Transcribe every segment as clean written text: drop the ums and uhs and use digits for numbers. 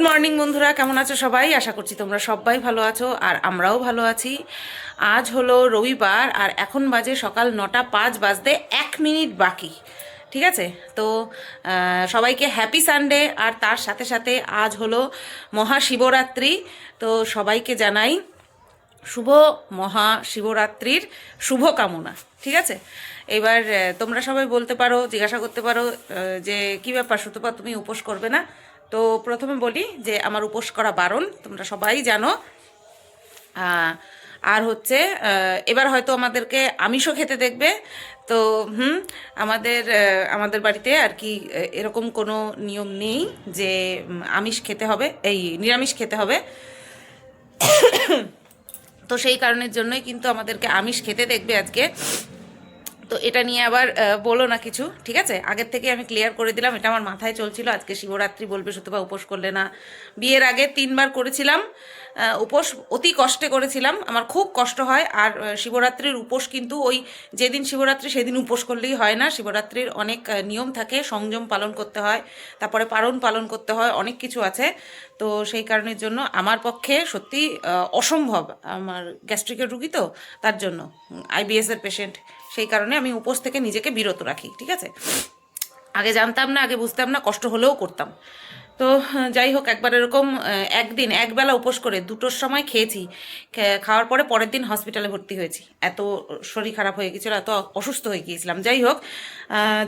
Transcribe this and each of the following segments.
Morning বন্ধুরা, কেমন আছো সবাই? আশা করছি তোমরা সবাই ভালো আছো আর আমরাও ভালো আছি। আজ হলো রবিবার আর এখন বাজে সকাল 9:05 বাজতে 1 মিনিট বাকি। ঠিক আছে, তো সবাইকে হ্যাপি সানডে। আর তার সাথে সাথে আজ হলো মহাশিবরাত্রি, তো সবাইকে জানাই শুভ মহাশিবরাত্রির শুভকামনা। ঠিক আছে, এবার তোমরা সবাই বলতে পারো, জিজ্ঞাসা করতে পারো যে কী ব্যাপার সুতপা, তুমি উপোস করবে না? তো প্রথমে বলি যে আমার উপোস করা বারণ, তোমরা সবাই জানো। আর হচ্ছে এবার হয়তো আমাদেরকে আমিষও খেতে দেখবে। তো আমাদের বাড়িতে আর কি এরকম কোনো নিয়ম নেই যে আমিষ খেতে হবে, এই নিরামিষ খেতে হবে। তো সেই কারণের জন্যই কিন্তু আমাদেরকে আমিষ খেতে দেখবে আজকে। তো এটা নিয়ে আবার বলো না কিছু, ঠিক আছে? আগের থেকে আমি ক্লিয়ার করে দিলাম, এটা আমার মাথায় চলছিল আজকে শিবরাত্রি বলবে সুতপা উপোস করলে না। বিয়ের আগে 3বার করেছিলাম উপোস, অতি কষ্টে করেছিলাম, আমার খুব কষ্ট হয়। আর শিবরাত্রির উপোস কিন্তু ওই যেদিন শিবরাত্রি সেদিন উপোস করলেই হয় না, শিবরাত্রির অনেক নিয়ম থাকে, সংযম পালন করতে হয়, তারপরে পালন করতে হয়, অনেক কিছু আছে। তো সেই কারণের জন্য আমার পক্ষে সত্যি অসম্ভব, আমার গ্যাস্ট্রিকের রুগী তো, তার জন্য আইবিএসের পেশেন্ট, সেই কারণে আমি উপোস থেকে নিজেকে বিরত রাখি। ঠিক আছে, আগে জানতাম না, আগে বুঝতাম না, কষ্ট হলেও করতাম। তো যাই হোক, একবার এরকম একদিন একবেলা উপোস করে 2টোর সময় খেয়েছি, খাওয়ার পরে পরের দিন হসপিটালে ভর্তি হয়েছি, এত শরীর খারাপ হয়ে গিয়েছিলো, এত অসুস্থ হয়ে গিয়েছিলাম। যাই হোক,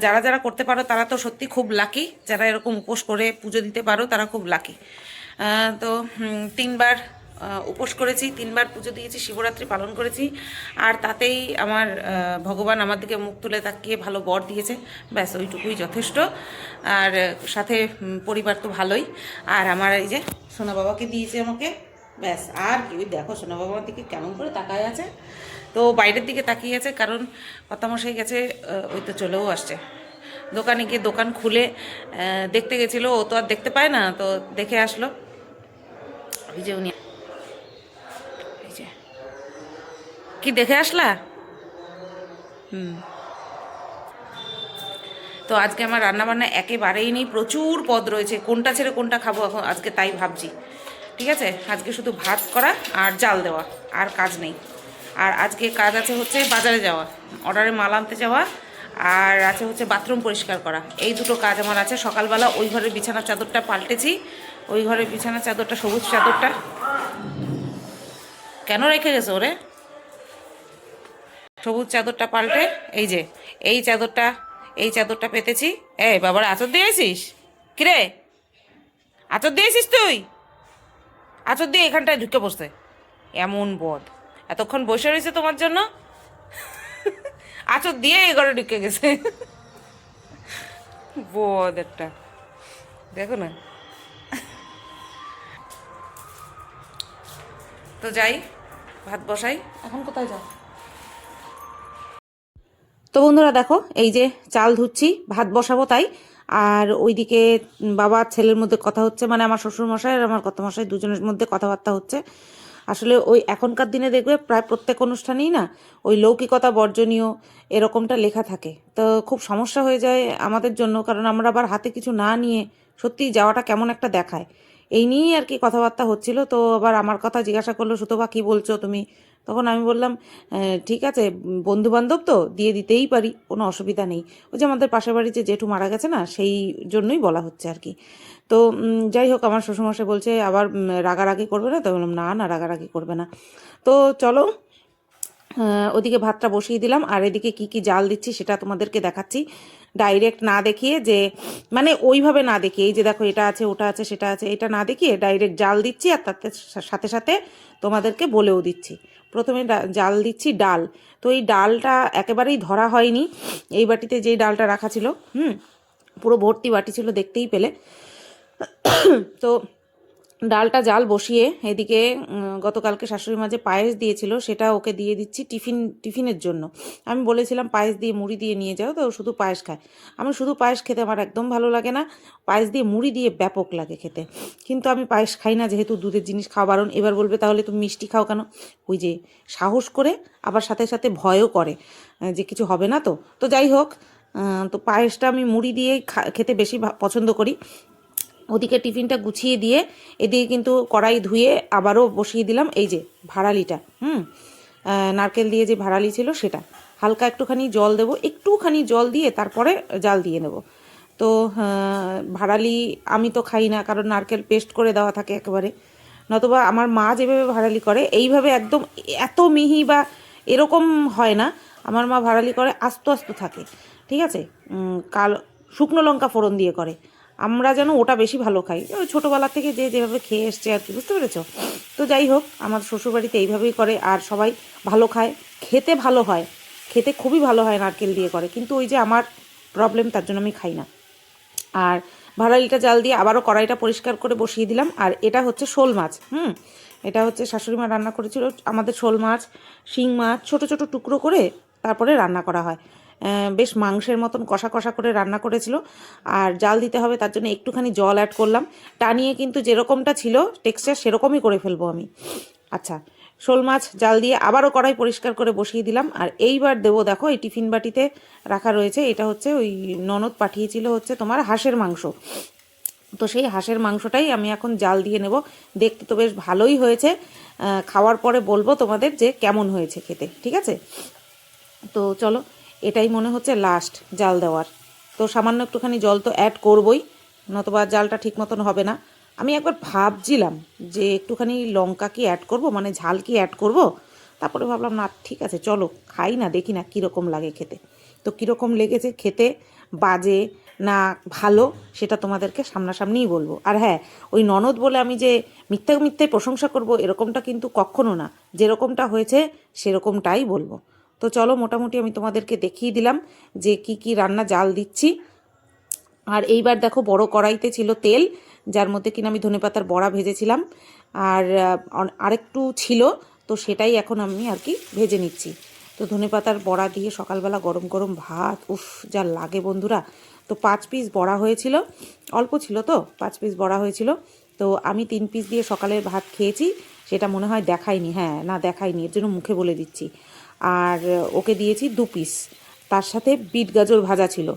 যারা যারা করতে পারো তারা তো সত্যি খুব লাকি, যারা এরকম উপোস করে পুজো দিতে পারো তারা খুব লাকি। তো 3বার উপোস করেছি, 3বার পুজো দিয়েছি, শিবরাত্রি পালন করেছি, আর তাতেই আমার ভগবান আমার দিকে মুখ তুলে তাকিয়ে ভালো বর দিয়েছে, ব্যাস ওইটুকুই যথেষ্ট। আর সাথে পরিবার তো ভালোই। আর আমার এই যে সোনা বাবাকে দিয়েছে আমাকে, ব্যাস। আর কি, ওই দেখো সোনা বাবার দিকে কেমন করে তাকায় আছে, তো বাইরের দিকে তাকিয়ে আছে, কারণ কর্তামশাই গেছে, ওই তো চলেও আসছে। দোকানে গিয়ে দোকান খুলে দেখতে গেছিলো, ও তো আর দেখতে পায় না, তো দেখে আসলো। এই যে উনি, কি দেখে আসলা? তো আজকে আমার রান্নাবান্না একেবারেই নেই, প্রচুর পদ রয়েছে, কোনটা ছেড়ে কোনটা খাবো এখন আজকে তাই ভাবছি। ঠিক আছে, আজকে শুধু ভাত করা আর জাল দেওয়া, আর কাজ নেই। আর আজকে কাজ আছে হচ্ছে বাজারে যাওয়া, অর্ডারে মাল আনতে যাওয়া, আর আছে হচ্ছে বাথরুম পরিষ্কার করা। এই দুটো কাজ আমার আছে। সকালবেলা ওই ঘরের বিছানার চাদরটা পাল্টেছি, ওই ঘরের বিছানার চাদরটা, সবুজ চাদরটা কেন রেখে গেছে ওরে? সবুজ চাদরটা পাল্টে এই যে এই চাদরটা পেতেছি। বাবার আঁচর দিয়েছিস? কিরে, আঁচর দিয়েছিস তুই? আঁচর দিয়ে এখানটায় ঢুকে বসতে, এমন বদ, এতক্ষণ বসে রয়েছে তোমার জন্য, আঁচর দিয়ে এই ঘরে ঢুকে গেছে, বদ একটা, দেখো না। তো যাই, ভাত বসাই। এখন কোথায় যাও? তো বন্ধুরা দেখো, এই যে চাল ধুচ্ছি, ভাত বসাবো তাই। আর ওইদিকে বাবা ছেলের মধ্যে কথা হচ্ছে, মানে আমার শ্বশুরমশাই আর আমার কর্তামশাই দুজনের মধ্যে কথাবার্তা হচ্ছে। আসলে ওই এখনকার দিনে দেখবে প্রায় প্রত্যেক অনুষ্ঠানেই না ওই লৌকিকতা বর্জনীয় এরকমটা লেখা থাকে, তো খুব সমস্যা হয়ে যায় আমাদের জন্য, কারণ আমরা আবার হাতে কিছু না নিয়ে সত্যিই যাওয়াটা কেমন একটা দেখায়। এই নিয়েই আর কি কথাবার্তা হচ্ছিল। তো আবার আমার কথা জিজ্ঞাসা করলো, সুতপা কী বলছো তুমি? তখন আমি বললাম ঠিক আছে, বন্ধু বান্ধব তো দিয়ে দিতেই পারি, কোনো অসুবিধা নেই। ওই যে আমাদের পাশের বাড়ির যে জেঠু মারা গেছে না, সেই জন্যই বলা হচ্ছে আর কি। তো যাই হোক, আমার শ্বশুরমশাই বলছে আবার রাগারাগি করবে না? তো বললাম না না, রাগারাগি করবে না। তো চলো, ওদিকে ভাতটা বসিয়ে দিলাম, আর এদিকে কি কি জাল দিচ্ছি সেটা তোমাদেরকে দেখাচ্ছি, ডাইরেক্ট না দেখিয়ে, যে মানে ওইভাবে না দেখিয়ে, এই যে দেখো এটা আছে ওটা আছে সেটা আছে, এটা না দেখিয়ে ডাইরেক্ট জাল দিচ্ছি, আর তার সাথে সাথে তোমাদেরকে বলেও দিচ্ছি। প্রথমে জাল দিচ্ছি ডাল। তো এই ডালটা একেবারেই ধরা হয়নি, এই বাটিতে যেই ডালটা রাখা ছিল, পুরো ভর্তি বাটি ছিল, দেখতেই পেলে। তো ডালটা জাল বসিয়ে এদিকে গতকালকে শাশুড়ি মা যে পায়েস দিয়েছিল সেটা ওকে দিয়ে দিচ্ছি টিফিনের জন্য। আমি বলেছিলাম পায়েস দিয়ে মুড়ি দিয়ে নিয়ে যাও, তো শুধু পায়েস খায়। আমি শুধু পায়েস খেতে আমার একদম ভালো লাগে না, পায়েস দিয়ে মুড়ি দিয়ে ব্যাপক লাগে খেতে। কিন্তু আমি পায়েস খাই না, যেহেতু দুধের জিনিস খাওয়া বারণ। এবার বলবে তাহলে তুমি মিষ্টি খাও কেন? ওই যে সাহস করে, আবার সাথে সাথে ভয়ও করে যে কিছু হবে না। তো যাই হোক, তো পায়েসটা আমি মুড়ি দিয়েই খেতে বেশি পছন্দ করি। ওদিকে টিফিনটা গুছিয়ে দিয়ে এদিকে কিন্তু কড়াই ধুয়ে আবারও বসিয়ে দিলাম এই যে ভাড়ালিটা, নারকেল দিয়ে যে ভাড়ালি ছিল সেটা। হালকা একটুখানি জল দেব, একটুখানি জল দিয়ে তারপরে জাল দিয়ে নেব। তো ভাড়ালি আমি তো খাই না, কারণ নারকেল পেস্ট করে দেওয়া থাকে একেবারে, নতবা আমার মা যেভাবে ভাড়ালি করে এইভাবে একদম এত মিহি বা এরকম হয় না। আমার মা ভাড়ালি করে আস্ত আস্ত থাকে, ঠিক আছে, শুকনো লঙ্কা ফোড়ন দিয়ে করে। আমরা যেন ওটা বেশি ভালো খাই, ওই ছোটোবেলা থেকে যে যেভাবে খেয়ে এসছে আর কি, বুঝতে পেরেছ? তো যাই হোক, আমার শ্বশুরবাড়িতে এইভাবেই করে আর সবাই ভালো খায়, খেতে ভালো হয়, খেতে খুবই ভালো হয় নারকেল দিয়ে করে, কিন্তু ওই যে আমার প্রবলেম, তার জন্য আমি খাই না। আর ভাড়ালিটা জাল দিয়ে আবারও কড়াইটা পরিষ্কার করে বসিয়ে দিলাম। আর এটা হচ্ছে শোল মাছ, এটা হচ্ছে শাশুড়ি মা রান্না করেছিল আমাদের শোল মাছ, শিং মাছ ছোট ছোট টুকরো করে তারপরে রান্না করা হয়, বেশ মাংসের মতন কষা কষা করে রান্না করেছিল। আর জাল দিতে হবে, তার জন্য একটুখানি জল অ্যাড করলাম, টানিয়ে কিন্তু যেরকমটা ছিল টেক্সচার সেরকমই করে ফেলবো আমি। আচ্ছা, শোল মাছ জাল দিয়ে আবারও কড়াই পরিষ্কার করে বসিয়ে দিলাম। আর এইবার দেবো, দেখো এই টিফিন বাটিতে রাখা রয়েছে, এটা হচ্ছে ওই ননদ পাঠিয়েছিল হচ্ছে তোমার হাঁসের মাংস। তো সেই হাঁসের মাংসটাই আমি এখন জাল দিয়ে নেব। দেখতে তো বেশ ভালোই হয়েছে, খাওয়ার পরে বলবো তোমাদের যে কেমন হয়েছে খেতে, ঠিক আছে? তো চলো, এটাই মনে হচ্ছে লাস্ট জাল দেওয়ার। তো সামান্য একটুখানি জল তো অ্যাড করবই, নতবা জালটা ঠিক মতন হবে না। আমি একবার ভাবছিলাম যে একটুখানি লঙ্কা কি অ্যাড করব, মানে ঝাল কি অ্যাড করব, তারপরে ভাবলাম না, ঠিক আছে চলো খাই না, দেখি না কীরকম লাগে খেতে। তো কীরকম লেগেছে খেতে, বাজে না ভালো, সেটা তোমাদেরকে সামনাসামনিই বলবো। আর হ্যাঁ, ওই ননদ বলে আমি যে মিথ্যা মিথ্যায় প্রশংসা করব এরকমটা কিন্তু কখনো না, যেরকমটা হয়েছে সেরকমটাই বলবো। তো চলো, মোটামুটি আমি তোমাদেরকে দেখিয়ে দিলাম যে কি কি রান্না জাল দিচ্ছি। আর এইবার দেখো, বড় কড়াইতে ছিল তেল, যার মধ্যে কিনা আমি ধনেপাতার বড়া ভেজেছিলাম, আর আরেকটু ছিল, তো সেটাই এখন আমি আর কি ভেজে নিচ্ছি। তো ধনেপাতার বড়া দিয়ে সকালবেলা গরম গরম ভাত, উফ যা লাগে বন্ধুরা। তো 5 পিস বড়া হয়েছিল, অল্প ছিল তো 5 পিস বড়া হয়েছিল। তো আমি 3 পিস দিয়ে সকালের ভাত খেয়েছি, সেটা মনে হয় দেখাইনি, হ্যাঁ না দেখাইনি, এর জন্য মুখে বলে দিচ্ছি। আর ওকে দিয়েছি 2 পিস, তার সাথে বিট গাজর ভাজা ছিল,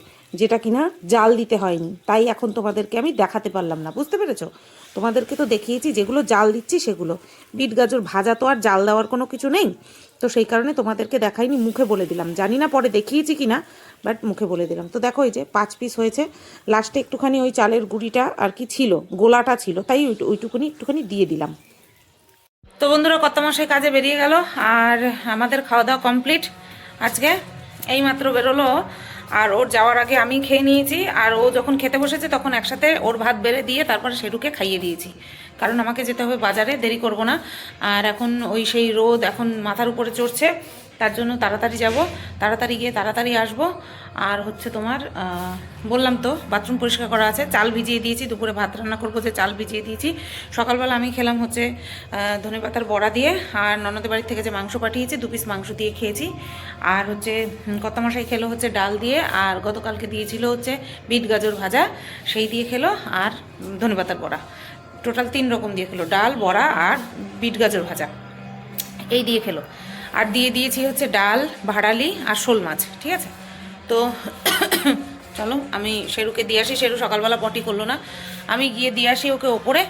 যেটা কিনা জাল দিতে হয়নি, তাই এখন তোমাদেরকে আমি দেখাতে পারলাম না, বুঝতে পেরেছো? তোমাদেরকে তো দেখিয়েছি যেগুলো জাল দিচ্ছি সেগুলো, বিট গাজর ভাজা তো আর জাল দেওয়ার কোনো কিছু নেই, তো সেই কারণে তোমাদেরকে দেখাইনি, মুখে বলে দিলাম। জানি না পরে দেখিয়েছি কি না, বাট মুখে বলে দিলাম। তো দেখো, এই যে 5 পিস হয়েছে, লাস্টে একটুখানি ওই চালের গুঁড়িটা আর কি ছিল, গোলাটা ছিল, তাই ওইটুকুনি একটুখানি দিয়ে দিলাম। তো বন্ধুরা, কর্তামশাই কাজে বেরিয়ে গেল, আর আমাদের খাওয়া দাওয়া কমপ্লিট আজকে, এইমাত্র বেরোলো। আর ওর যাওয়ার আগে আমি খেয়ে নিয়েছি, আর ও যখন খেতে বসেছে তখন একসাথে ওর ভাত বেড়ে দিয়ে তারপরে সেটুকে খাইয়ে দিয়েছি, কারণ আমাকে যেতে হবে বাজারে, দেরি করব না। আর এখন ওই সেই রোদ এখন মাথার উপরে চড়ছে, তার জন্য তাড়াতাড়ি যাব, তাড়াতাড়ি গিয়ে তাড়াতাড়ি আসব। আর হচ্ছে তোমার বললাম তো বাথরুম পরিষ্কার করা আছে, চাল ভিজিয়ে দিয়েছি, দুপুরে ভাত রান্না করবো যে চাল ভিজিয়ে দিয়েছি। সকালবেলা আমি খেলাম হচ্ছে ধনেপাতার বড়া দিয়ে, আর ননদের বাড়ি থেকে যে মাংস পাঠিয়েছি 2 পিস মাংস দিয়ে খেয়েছি। আর হচ্ছে কর্তামশাই খেলো হচ্ছে ডাল দিয়ে, আর গতকালকে দিয়েছিল হচ্ছে বিট গাজর ভাজা, সেই দিয়ে খেলো, আর ধনেপাতার বড়া, টোটাল 3 রকম দিয়ে খেলো, ডাল, বড়া আর বিট গাজর ভাজা, এই দিয়ে খেলো। আর দিয়ে দিয়েছি হচ্ছে ডাল, ভাড়ালি আর শোল মাছ, ঠিক আছে? তো চলো আমি শেরুকে দিয়ে আসি, শেরু সকালবেলা পটি করলো না, আমি গিয়ে দিয়ে আসি ওকে ওপরে,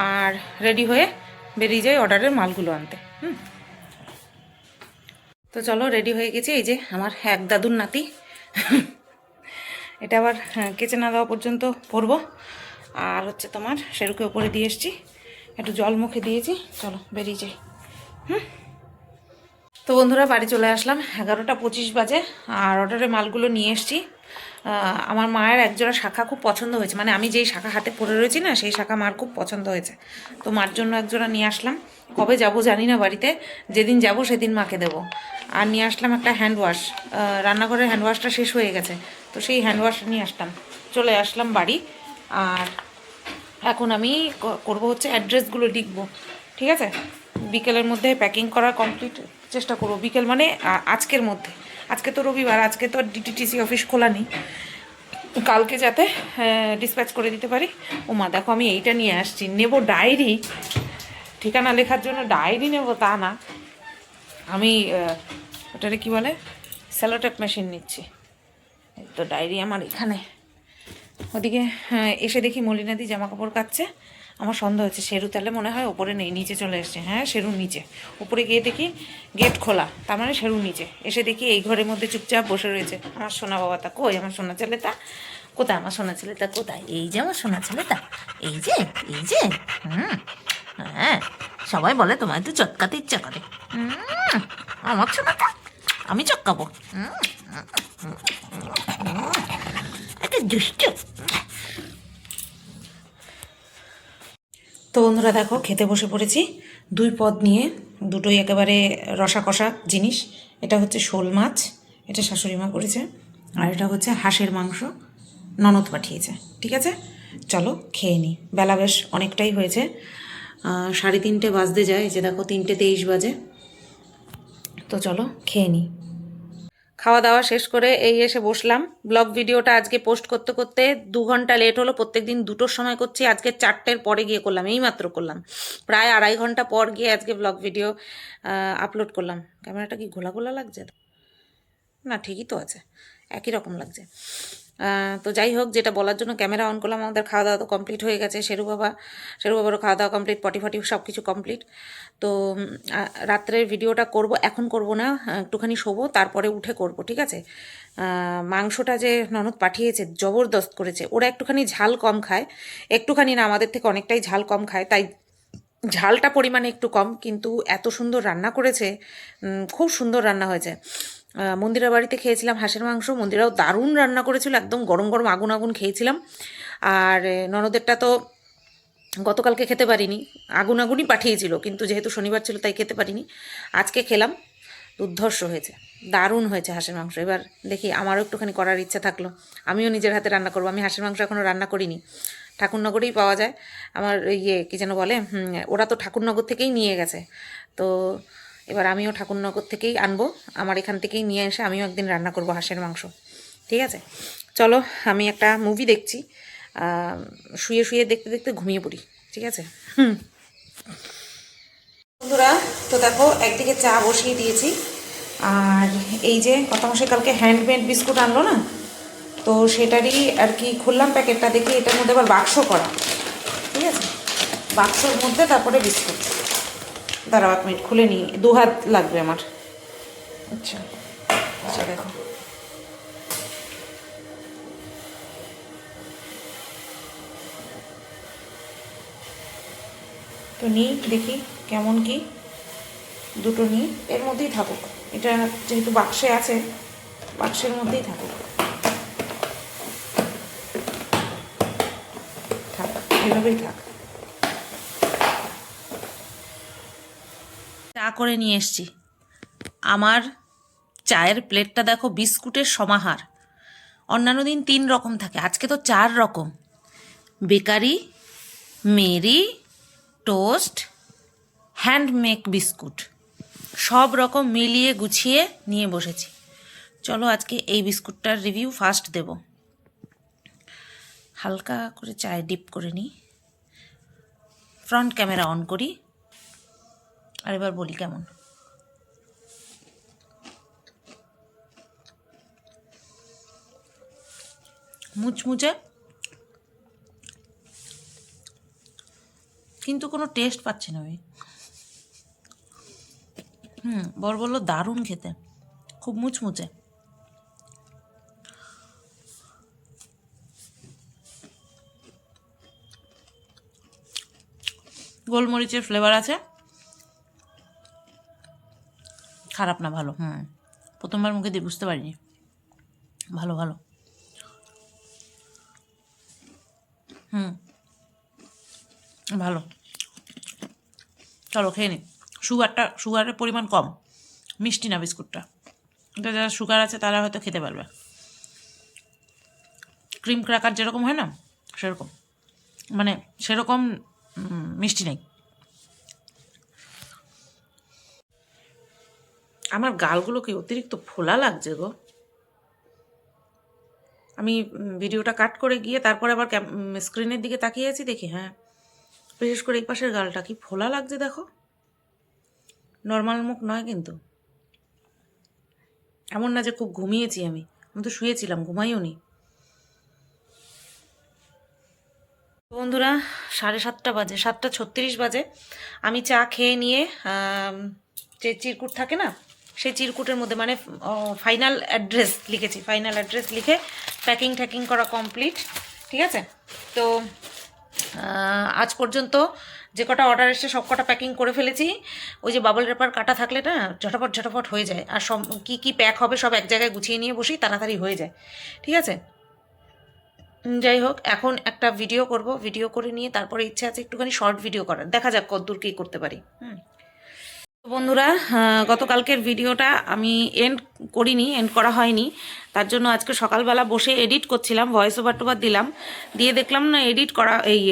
আর রেডি হয়ে বেরিয়ে যাই অর্ডারের মালগুলো আনতে। তো চলো, রেডি হয়ে গেছি, এই যে আমার এক দাদুর নাতি এটা আবার কেচে না দেওয়া পর্যন্ত পরবো। আর হচ্ছে তোমার শেরুকে ওপরে দিয়ে এসছি, একটু জল মুখে দিয়েছি, চলো বেরিয়ে যাই। তো বন্ধুরা, বাড়ি চলে আসলাম, 11টা 25 বাজে, আর অর্ডারের মালগুলো নিয়ে এসছি। আমার মায়ের একজোড়া শাখা খুব পছন্দ হয়েছে, মানে আমি যেই শাখা হাতে পরে রয়েছি না, সেই শাখা মার খুব পছন্দ হয়েছে, তো মার জন্য একজোড়া নিয়ে আসলাম। কবে যাব জানি না বাড়িতে, যেদিন যাব সেদিন মাকে দেবো। আর নিয়ে আসলাম একটা হ্যান্ড ওয়াশ, রান্নাঘরের হ্যান্ড ওয়াশটা শেষ হয়ে গেছে, তো সেই হ্যান্ড ওয়াশ নিয়ে আসলাম, চলে আসলাম বাড়ি। আর এখন আমি করব হচ্ছে অ্যাড্রেসগুলো লিখবো, ঠিক আছে? বিকেলের মধ্যে প্যাকিং করার কমপ্লিট চেষ্টা করবো, বিকেল মানে আজকের মধ্যে। আজকে তো রবিবার, আজকে তো ডিটিটিসি অফিস খোলা নেই, কালকে যাতে ডিসপ্যাচ করে দিতে পারি। মা দেখো, আমি এইটা নিয়ে আসছি, নেব ডায়েরি, ঠিকানা লেখার জন্য ডায়েরি নেব তা না, আমি ওটারে কি বলে, সেলোটেপ মেশিন নিচ্ছি। তো ডায়েরি আমার এখানে, ওদিকে এসে দেখি মলিনাদি জামা কাপড় কাচ্ছে। আমার সন্দেহ হচ্ছে শেরু তাহলে মনে হয় ওপরে নেই, নিচে চলে এসছে। হ্যাঁ, শেরু নিচে। উপরে গিয়ে দেখি গেট খোলা, তার মানে শেরু নিচে। এসে দেখি এই ঘরের মধ্যে চুপচাপ বসে রয়েছে। আমার সোনা বাবাটা কই? আমার সোনা ছেলেটা কোথায়? আমার সোনা ছেলেটা কোথায়? এই যে আমার সোনা ছেলেটা, এই যে, এই যে। হ্যাঁ, সবাই বলে তোমায় তো চটকাতে ইচ্ছা করে। আমার সোনাটা আমি চটকাবো। একটা দুষ্ট। তো বন্ধুরা দেখো, খেতে বসে পড়েছি। দুই পদ নিয়ে, দুটোই একেবারে রসা কষা জিনিস। এটা হচ্ছে শোল মাছ, এটা শাশুড়ি মা করেছে। আর এটা হচ্ছে হাঁসের মাংস, ননদ পাঠিয়েছে। ঠিক আছে, চলো খেয়ে নিই। বেলা বেশ অনেকটাই হয়েছে, 3:30 বাজতে যায়। এই যে দেখো 3:23 বাজে। তো চলো খেয়ে নিই। খাওয়া দাওয়া শেষ করে এই এসে বসলাম। ব্লগ ভিডিওটা আজকে পোস্ট করতে করতে 2 ঘন্টা লেট হলো। প্রত্যেকদিন 2টোর সময় করছি, আজকে 4টের পরে গিয়ে করলাম, এইমাত্র করলাম। প্রায় 2.5 ঘন্টা পর গিয়ে আজকে ব্লগ ভিডিও আপলোড করলাম। ক্যামেরাটা কি ঘোলা ঘোলা লাগছে? না, ঠিকই তো আছে, একই রকম লাগছে। তো যাই হোক, যেটা বলার জন্য ক্যামেরা অন করলাম, আমাদের খাওয়া দাওয়া তো কমপ্লিট হয়ে গেছে। শেরু বাবারও খাওয়া দাওয়া কমপ্লিট, পটি ফটি সব কিছু কমপ্লিট। তো রাত্রের ভিডিওটা করব, এখন করব না, একটুখানি শোবো, তারপরে উঠে করব। ঠিক আছে। মাংসটা যে ননদ পাঠিয়েছে জবরদস্ত করেছে। ওরা একটুখানি ঝাল কম খায়, একটুখানি না, আমাদের থেকে অনেকটাই ঝাল কম খায়, তাই ঝালটা পরিমাণে একটু কম, কিন্তু এত সুন্দর রান্না করেছে, খুব সুন্দর রান্না হয়েছে। মন্দিরের বাড়িতে খেয়েছিলাম হাঁসের মাংস, মন্দিরাও দারুণ রান্না করেছিল, একদম গরম গরম আগুন আগুন খেয়েছিলাম। আর ননদেরটা তো গতকালকে খেতে পারিনি, আগুন আগুনই পাঠিয়েছিল, কিন্তু যেহেতু শনিবার ছিল তাই খেতে পারিনি। আজকে খেলাম, দুর্ধর্ষ হয়েছে, দারুণ হয়েছে হাঁসের মাংস। এবার দেখি, আমারও একটুখানি করার ইচ্ছা থাকলো, আমিও নিজের হাতে রান্না করবো। আমি হাঁসের মাংস এখনও রান্না করিনি, ঠাকুরনগরেই পাওয়া যায়। আমার কী যেন বলে, ওরা তো ঠাকুরনগর থেকেই নিয়ে গেছে। তো এবার আমিও ঠাকুরনগর থেকেই আনবো, আমার এখান থেকেই নিয়ে এসে আমিও একদিন রান্না করব হাঁসের মাংস। ঠিক আছে, চলো আমি একটা মুভি দেখছি, শুয়ে শুয়ে দেখতে দেখতে ঘুমিয়ে পড়ি। ঠিক আছে। বন্ধুরা, তো দেখো একদিকে চা বসিয়ে দিয়েছি, আর এই যে কর্তামশাই কালকে হ্যান্ডমেড বিস্কুট আনলো না, তো সেটারই আর কি খুললাম প্যাকেটটা, দেখি এটার মধ্যে আবার বাক্স করা। ঠিক আছে, বাক্সর মধ্যে তারপরে বিস্কুট। দাঁড়াও 1 মিনিট, খুলে নিই, 2 হাত লাগবে আমার। আচ্ছা আচ্ছা, দেখো তো নিই, দেখি কেমন কি। দুটো নিই, এর মধ্যেই থাকুক, এটা যেহেতু বাক্সে আছে, বাক্সের মধ্যেই থাকুক, থাক, এভাবেই থাক। চা করে নিয়ে এসছি। আমার চায়ের প্লেটটা দেখো, বিস্কুটের সমাহার। অন্যান্য দিন 3 রকম থাকে, আজকে তো 4 রকম। বেকারি, মেরি, টোস্ট, হ্যান্ডমেক বিস্কুট, সব রকম মিলিয়ে গুছিয়ে নিয়ে বসেছি। চলো আজকে এই বিস্কুটটার রিভিউ ফার্স্ট দেব। হালকা করে চায়ে ডিপ করে নিই, ফ্রন্ট ক্যামেরা অন করি, আর এবার বলি কেমন। মুচমুচে, কিন্তু কোনো টেস্ট পাচ্ছি না আমি। বর বললো দারুণ খেতে, খুব মুচমুচে। গোলমরিচের ফ্লেভার আছে, খারাপ না, ভালো। প্রথমবার মুখে দিয়ে বুঝতে পারিনি, ভালো ভালো। ভালো, চলো খেয়ে নিই। সুগারের পরিমাণ কম, মিষ্টি না বিস্কুটটা। এটা যারা সুগার আছে তারা হয়তো খেতে পারবে। ক্রিম ক্র্যাকার যেরকম হয় না, সেরকম, মানে সেরকম মিষ্টি নেই। আমার গালগুলো কি অতিরিক্ত ফোলা লাগছে গো। আমি ভিডিওটা কাট করে গিয়ে তারপরে আবার স্ক্রিনের দিকে তাকিয়ে আছি, দেখি হ্যাঁ, বিশেষ করে এই পাশের গালটা কি ফোলা লাগছে দেখো। নর্মাল মুখ নয় কিন্তু, এমন না যে খুব ঘুমিয়েছি। আমি তো শুয়েছিলাম, ঘুমাইও নি। বন্ধুরা 7:30 বাজে, 7:36 বাজে। আমি চা খেয়ে নিয়ে যে চিরকুট থাকে না, সেই চিরকুটের মধ্যে মানে ফাইনাল অ্যাড্রেস লিখেছি। ফাইনাল অ্যাড্রেস লিখে প্যাকিং ট্যাকিং করা কমপ্লিট, ঠিক আছে। তো আজ পর্যন্ত যে কটা অর্ডার এসছে সব কটা প্যাকিং করে ফেলেছি। ওই যে বাবল রেপার কাটা থাকলে না ঝটাপট ঝটাপট হয়ে যায়, আর সব কী প্যাক হবে সব এক জায়গায় গুছিয়ে নিয়ে বসি, তাড়াতাড়ি হয়ে যায়, ঠিক আছে। যাই হোক, এখন একটা ভিডিও করব, ভিডিও করে নিয়ে তারপরে ইচ্ছা আছে একটুখানি শর্ট ভিডিও করার, দেখা যাক কতদূর কী করতে পারি। বন্ধুরা, গতকালকের ভিডিওটা আমি এন্ড করিনি, এন্ড করা হয়নি, তার জন্য আজকে সকালবেলা বসে এডিট করছিলাম, ভয়েস ওভার টোভার দিলাম, দিয়ে দেখলাম না এডিট করা, এই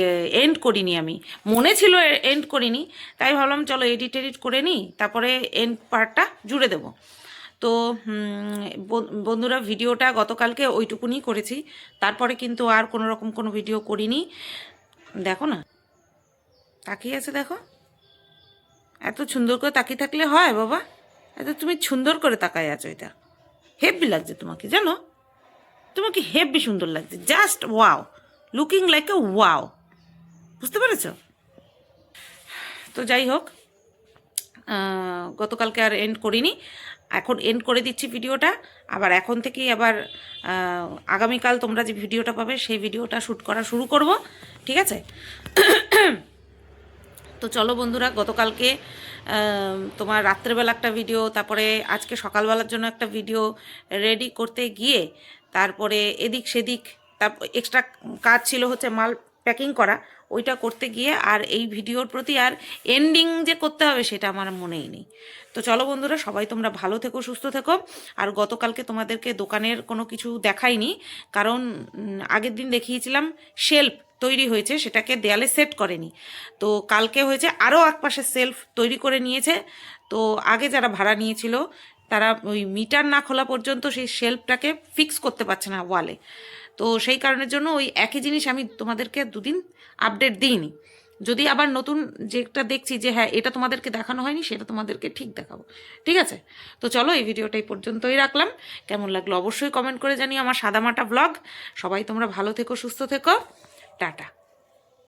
এন্ড করিনি। আমি মনে ছিল এন্ড করিনি, তাই ভাবলাম চলো এডিট করে নিই, তারপরে এন্ড পার্টটা জুড়ে দেবো। তো বন্ধুরা, ভিডিওটা গতকালকে ওইটুকুনি করেছি, তারপরে কিন্তু আর কোনো রকম কোনো ভিডিও করিনি। দেখো না, তাকিয়ে আছে দেখো, এত সুন্দর করে তাকিয়ে থাকলে হয় বাবা? এত তুমি সুন্দর করে তাকায় আছো, এটা হেভি লাগছে তোমাকে, জানো, তোমাকে হেভি সুন্দর লাগছে, just wow, looking like a wow, বুঝতে পেরেছ? তো যাই হোক, গতকালকে আর এন্ড করিনি, এখন এন্ড করে দিচ্ছি ভিডিওটা। আবার এখন থেকেই আবার আগামীকাল তোমরা যে ভিডিওটা পাবে সেই ভিডিওটা শ্যুট করা শুরু করব, ঠিক আছে। তো চলো বন্ধুরা, গতকালকে তোমার রাত্রেবেলা একটা ভিডিও, তারপরে আজকে সকালবেলার জন্য একটা ভিডিও রেডি করতে গিয়ে তারপরে এদিক সেদিক, তারপর এক্সট্রা কাজ ছিল হচ্ছে মাল প্যাকিং করা, ওইটা করতে গিয়ে আর এই ভিডিওর প্রতি আর এন্ডিং যে করতে হবে সেটা আমার মনেই নেই। তো চলো বন্ধুরা, সবাই তোমরা ভালো থেকো, সুস্থ থেকো। আর গতকালকে তোমাদেরকে দোকানের কোনো কিছু দেখাইনি, কারণ আগের দিন দেখিয়েছিলাম শেলফ তৈরি হয়েছে, সেটাকে দেয়ালে সেট করেনি। তো কালকে হয়েছে আরও একপাশে সেলফ তৈরি করে নিয়েছে। তো আগে যারা ভাড়া নিয়েছিল তারা ওই মিটার না খোলা পর্যন্ত সেই শেলফটাকে ফিক্স করতে পারছে না ওয়ালে। তো সেই কারণের জন্য ওই একই জিনিস আমি তোমাদেরকে দুদিন আপডেট দিইনি। যদি আবার নতুন যেটা দেখছি যে হ্যাঁ এটা তোমাদেরকে দেখানো হয়নি, সেটা তোমাদেরকে ঠিক দেখাবো, ঠিক আছে। তো চলো, এই ভিডিওটা এই পর্যন্তই রাখলাম। কেমন লাগলো অবশ্যই কমেন্ট করে জানিও আমার সাদামাটা ব্লগ। সবাই তোমরা ভালো থেকো, সুস্থ থেকো, টাটা।